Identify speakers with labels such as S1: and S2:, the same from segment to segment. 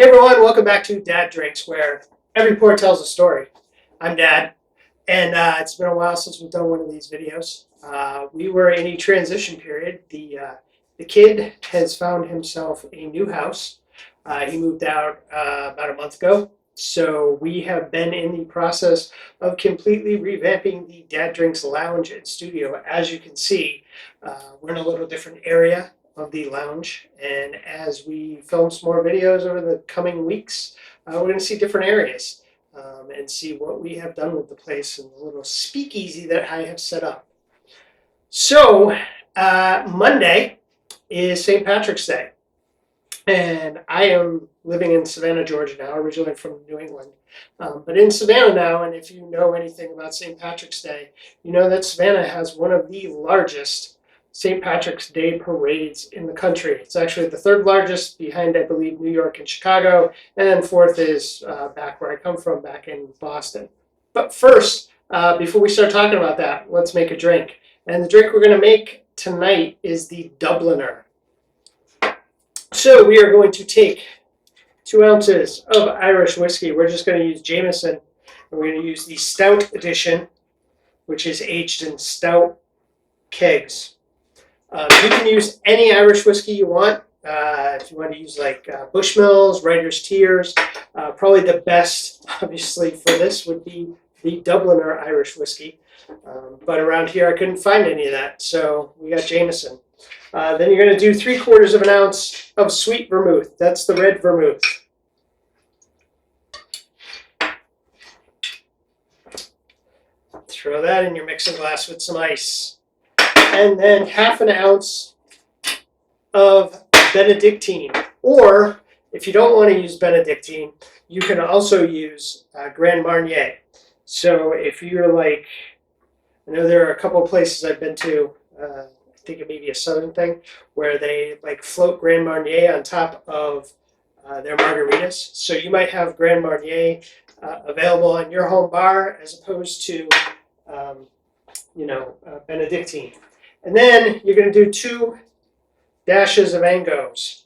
S1: Hey everyone, welcome back to Dad Drinks, where every pour tells a story. I'm Dad, and it's been a while since we've done one of these videos. We were in a transition period. The kid has found himself a new house. He moved out about a month ago, so we have been in the process of completely revamping the Dad Drinks lounge and studio. As you can see, we're in a little different area of the lounge, and as we film some more videos over the coming weeks, we're going to see different areas and see what we have done with the place and the little speakeasy that I have set up. So Monday is St. Patrick's Day, and I am living in Savannah, Georgia now, originally from New England, but in Savannah now. And if you know anything about St. Patrick's Day, you know that Savannah has one of the largest St. Patrick's Day parades in the country. It's actually the third largest, behind, I believe, New York and Chicago, and then fourth is back where I come from, back in Boston. But first, before we start talking about that, let's make a drink. And the drink we're going to make tonight is the Dubliner. So we are going to take 2 ounces of Irish whiskey. We're just going to use Jameson, and we're going to use the Stout Edition, which is aged in stout kegs. You can use any Irish whiskey you want. If you want to use like Bushmills, Writer's Tears, probably the best, obviously, for this would be the Dubliner Irish whiskey. But around here, I couldn't find any of that, so we got Jameson. Then you're going to do 3/4 of an ounce of sweet vermouth. That's the red vermouth. Throw that in your mixing glass with some ice. And then 1/2 ounce of Benedictine. Or, if you don't want to use Benedictine, you can also use Grand Marnier. So if you're like, I know there are a couple of places I've been to, I think it may be a southern thing, where they like float Grand Marnier on top of their margaritas. So you might have Grand Marnier available on your home bar as opposed to, Benedictine. And then you're going to do 2 dashes of Angos.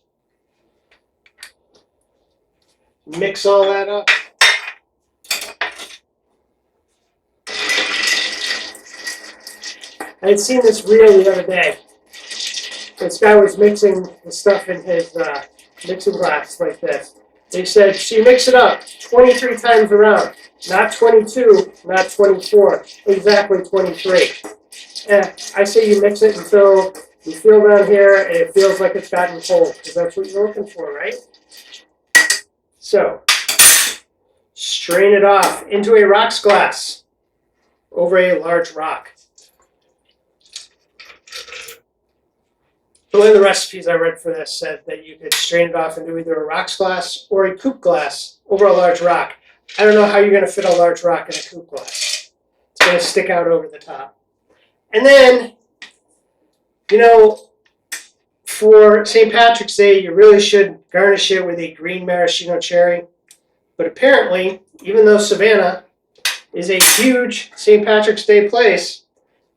S1: Mix all that up. I had seen this reel the other day. This guy was mixing the stuff in his mixing glass like this. They said, so you mix it up 23 times around. Not 22, not 24, exactly 23. I say you mix it until you feel down here and it feels like it's gotten cold, because that's what you're looking for, right? So, strain it off into a rocks glass over a large rock. One of the recipes I read for this said that you could strain it off into either a rocks glass or a coupe glass over a large rock. I don't know how you're going to fit a large rock in a coupe glass. It's going to stick out over the top. And then, for St. Patrick's Day, you really should garnish it with a green maraschino cherry. But apparently, even though Savannah is a huge St. Patrick's Day place,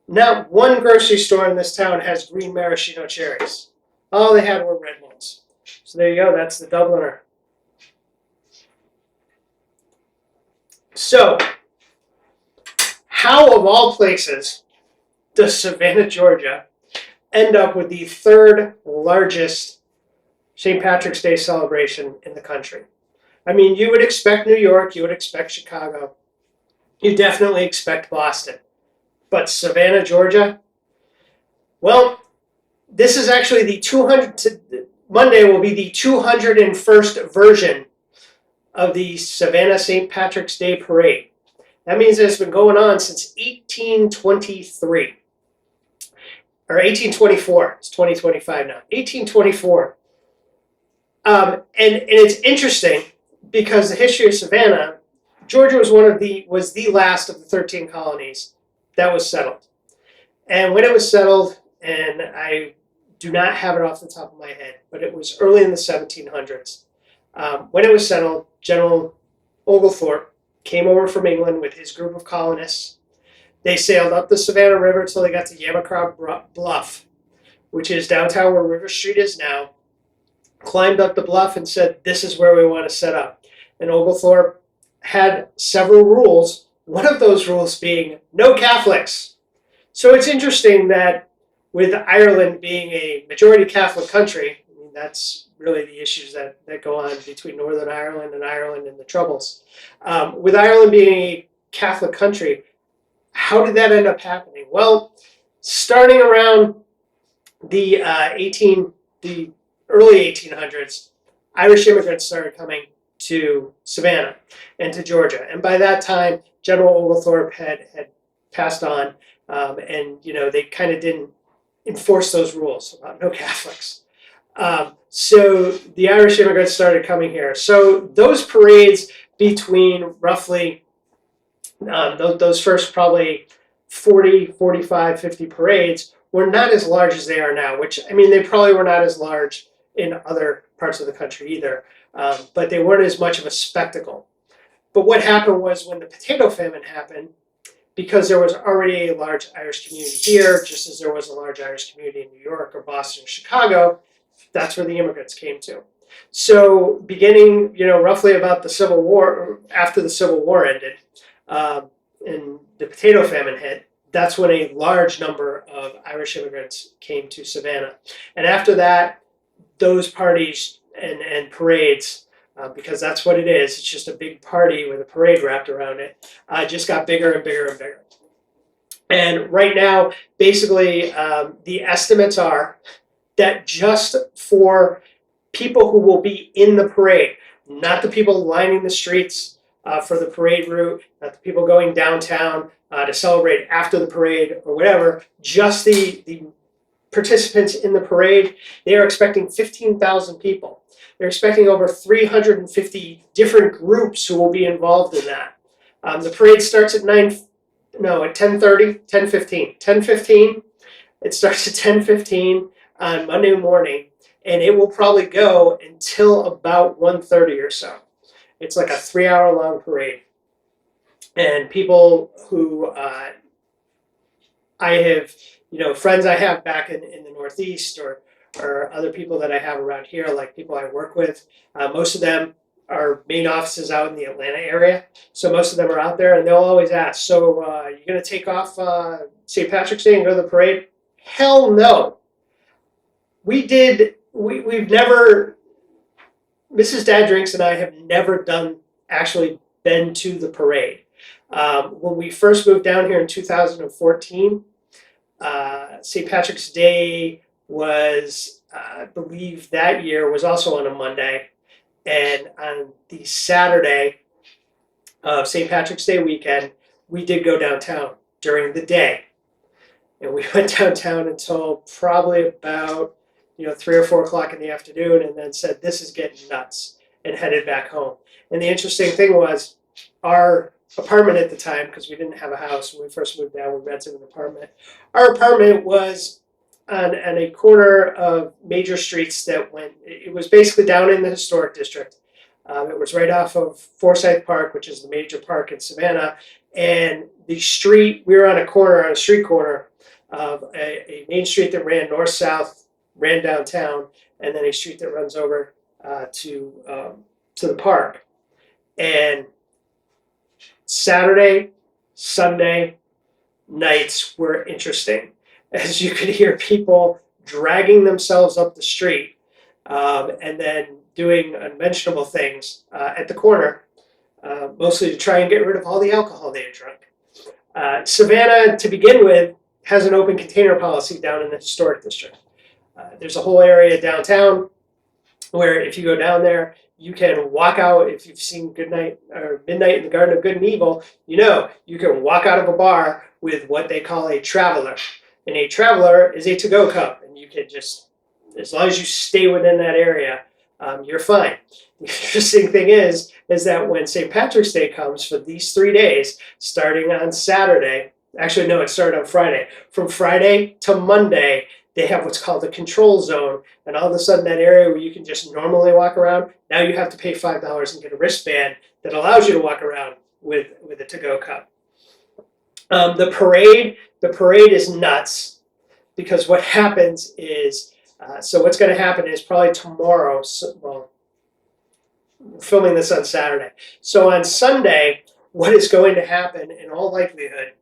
S1: not one grocery store in this town has green maraschino cherries. All they had were red ones. So there you go, that's the Dubliner. So, how of all places does Savannah, Georgia end up with the 3rd largest St. Patrick's Day celebration in the country? I mean, you would expect New York, you would expect Chicago, you definitely expect Boston. But Savannah, Georgia? Well, this is actually Monday will be the 201st version of the Savannah St. Patrick's Day Parade. That means it's been going on since 1823. Or 1824. It's 2025 now. 1824. And it's interesting because the history of Savannah, Georgia was the last of the 13 colonies that was settled. And when it was settled, and I do not have it off the top of my head, but it was early in the 1700s. When it was settled, General Oglethorpe came over from England with his group of colonists. They sailed up the Savannah River until they got to Yamacraw Bluff, which is downtown where River Street is now. climbed up the bluff and said, this is where we want to set up. And Oglethorpe had several rules, one of those rules being no Catholics. So it's interesting that with Ireland being a majority Catholic country, I mean, that's really the issues that go on between Northern Ireland and the Troubles. With Ireland being a Catholic country, how did that end up happening? Well, starting around the early 1800s, Irish immigrants started coming to Savannah and to Georgia, and by that time, General Oglethorpe had passed on, and they kind of didn't enforce those rules about no Catholics. So the Irish immigrants started coming here. So those parades between roughly those first probably 40, 45, 50 parades were not as large as they are now, which, I mean, they probably were not as large in other parts of the country either, but they weren't as much of a spectacle. But what happened was when the potato famine happened, because there was already a large Irish community here, just as there was a large Irish community in New York or Boston or Chicago, that's where the immigrants came to. So beginning, roughly about the Civil War, after the Civil War ended, and the potato famine hit, that's when a large number of Irish immigrants came to Savannah. And after that, those parties and parades, because that's what it is, it's just a big party with a parade wrapped around it, just got bigger and bigger and bigger. And right now, basically, the estimates are that just for people who will be in the parade, not the people lining the streets for the parade route, not the people going downtown to celebrate after the parade or whatever, just the participants in the parade, they are expecting 15,000 people. They're expecting over 350 different groups who will be involved in that. The parade starts at 10:30, 10:15. 10:15, it starts at 10:15 on Monday morning, and it will probably go until about 1:30 or so. It's like a 3-hour long parade. And people who I have, friends I have back in the Northeast or other people that I have around here, like people I work with, most of them are main offices out in the Atlanta area. So most of them are out there, and they'll always ask, so you're going to take off St. Patrick's Day and go to the parade? Hell no. We've never, Mrs. Dad Drinks and I have never actually been to the parade. When we first moved down here in 2014, St. Patrick's Day was, I believe that year was also on a Monday. And on the Saturday of St. Patrick's Day weekend, we did go downtown during the day. And we went downtown until probably about 3 or 4 o'clock in the afternoon, and then said, this is getting nuts, and headed back home. And the interesting thing was, our apartment at the time, because we didn't have a house when we first moved down, we rented an apartment. Our apartment was on a corner of major streets it was basically down in the historic district. It was right off of Forsyth Park, which is the major park in Savannah. And the street, we were on a street corner of a main street that ran north-south, ran downtown, and then a street that runs over to the park. And Saturday, Sunday nights were interesting, as you could hear people dragging themselves up the street and then doing unmentionable things at the corner, mostly to try and get rid of all the alcohol they had drunk. Savannah, to begin with, has an open container policy down in the historic district. There's a whole area downtown where if you go down there, you can walk out. If you've seen Midnight in the Garden of Good and Evil, you can walk out of a bar with what they call a traveler. And a traveler is a to-go cup. And you can just, as long as you stay within that area, you're fine. The interesting thing is that when St. Patrick's Day comes for these 3 days, starting on Saturday, actually, no, it started on Friday. From Friday to Monday, they have what's called a control zone, and all of a sudden that area where you can just normally walk around, now you have to pay $5 and get a wristband that allows you to walk around with a to-go cup. The parade is nuts, because what happens is So what's going to happen is probably tomorrow, well, we're filming this on Saturday. So on Sunday, what is going to happen in all likelihood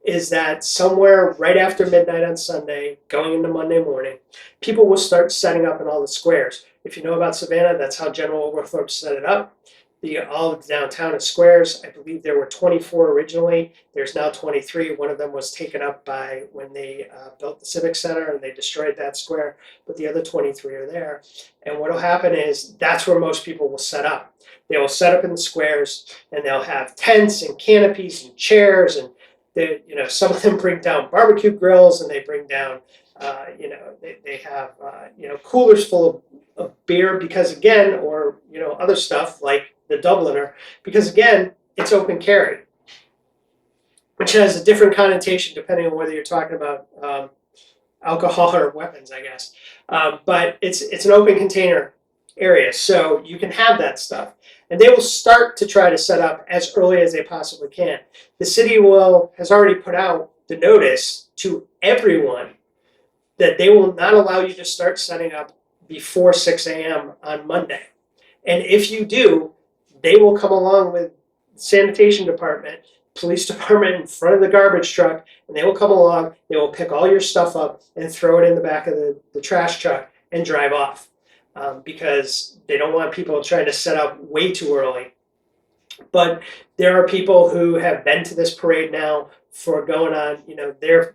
S1: is that somewhere right after midnight on Sunday, going into Monday morning, people will start setting up in all the squares. If you know about Savannah, that's how General Oglethorpe set it up. All of the downtown is squares. I believe there were 24 originally. There's now 23. One of them was taken up by when they built the Civic Center and they destroyed that square, but the other 23 are there. And what will happen is that's where most people will set up. They will set up in the squares and they'll have tents and canopies and chairs, and some of them bring down barbecue grills and they bring down, they have coolers full of beer because again, or other stuff like the Dubliner, because again, it's open carry, which has a different connotation depending on whether you're talking about alcohol or weapons, I guess. But it's an open container area, so you can have that stuff. And they will start to try to set up as early as they possibly can. The city has already put out the notice to everyone that they will not allow you to start setting up before 6 a.m. on Monday. And if you do, they will come along with sanitation department, police department in front of the garbage truck, and they will come along, they will pick all your stuff up and throw it in the back of the trash truck and drive off. Because they don't want people trying to set up way too early. But there are people who have been to this parade now for going on,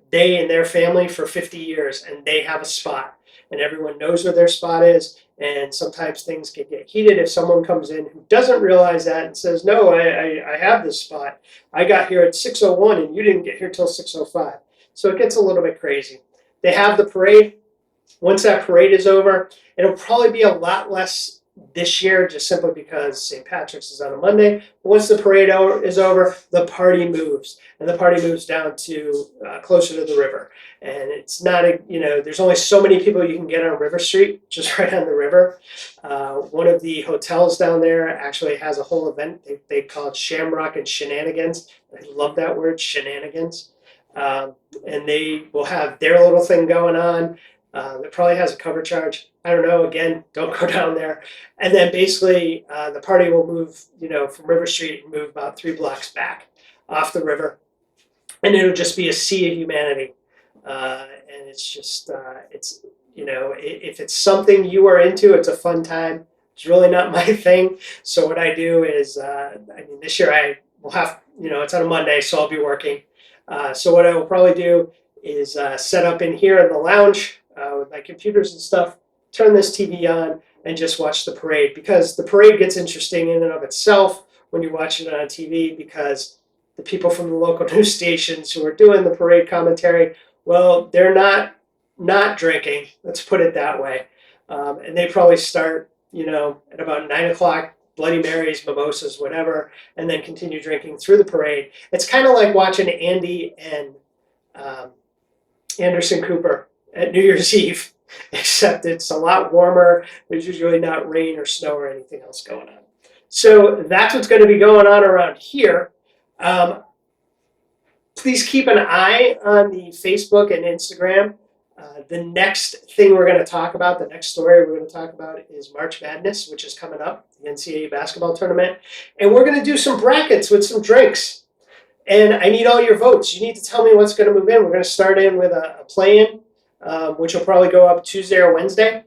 S1: they and their family for 50 years, and they have a spot. And everyone knows where their spot is, and sometimes things can get heated if someone comes in who doesn't realize that and says, no, I have this spot. I got here at 6:01 and you didn't get here till 6:05. So it gets a little bit crazy. They have the parade. Once that parade is over, it'll probably be a lot less this year just simply because St. Patrick's is on a Monday. But once the parade is over, the party moves. And the party moves down to closer to the river. And it's not, there's only so many people you can get on River Street, just right on the river. One of the hotels down there actually has a whole event. They call it Shamrock and Shenanigans. I love that word, shenanigans. And they will have their little thing going on. It probably has a cover charge. I don't know. Again, don't go down there. And then basically the party will move, from River Street and move about 3 blocks back off the river. And it'll just be a sea of humanity. And it's just, if it's something you are into, it's a fun time. It's really not my thing. So what I do is, this year I will have, it's on a Monday, so I'll be working. So what I will probably do is set up in here in the lounge with my computers and stuff, turn this TV on, and just watch the parade. Because the parade gets interesting in and of itself when you're watching it on TV, because the people from the local news stations who are doing the parade commentary, well, they're not drinking, let's put it that way. And they probably start, at about 9 o'clock, Bloody Marys, mimosas, whatever, and then continue drinking through the parade. It's kind of like watching Andy and Anderson Cooper at New Year's Eve, except it's a lot warmer. There's usually not rain or snow or anything else going on. So that's what's going to be going on around here. Please keep an eye on the Facebook and Instagram. The next thing we're going to talk about, the next story we're going to talk about is March Madness, which is coming up, the NCAA basketball tournament. And we're going to do some brackets with some drinks. And I need all your votes. You need to tell me what's going to move in. We're going to start in with a play-in, which will probably go up Tuesday or Wednesday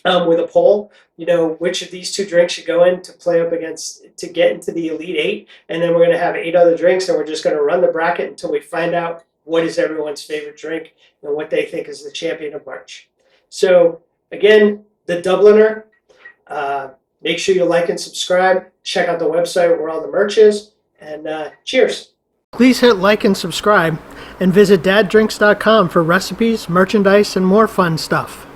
S1: with a poll. Which of these 2 drinks should go in to play up against, to get into the Elite 8. And then we're going to have 8 other drinks, and we're just going to run the bracket until we find out what is everyone's favorite drink and what they think is the champion of March. So, again, the Dubliner. Make sure you like and subscribe. Check out the website where all the merch is. And cheers. Please hit like and subscribe, and visit daddrinks.com for recipes, merchandise, and more fun stuff.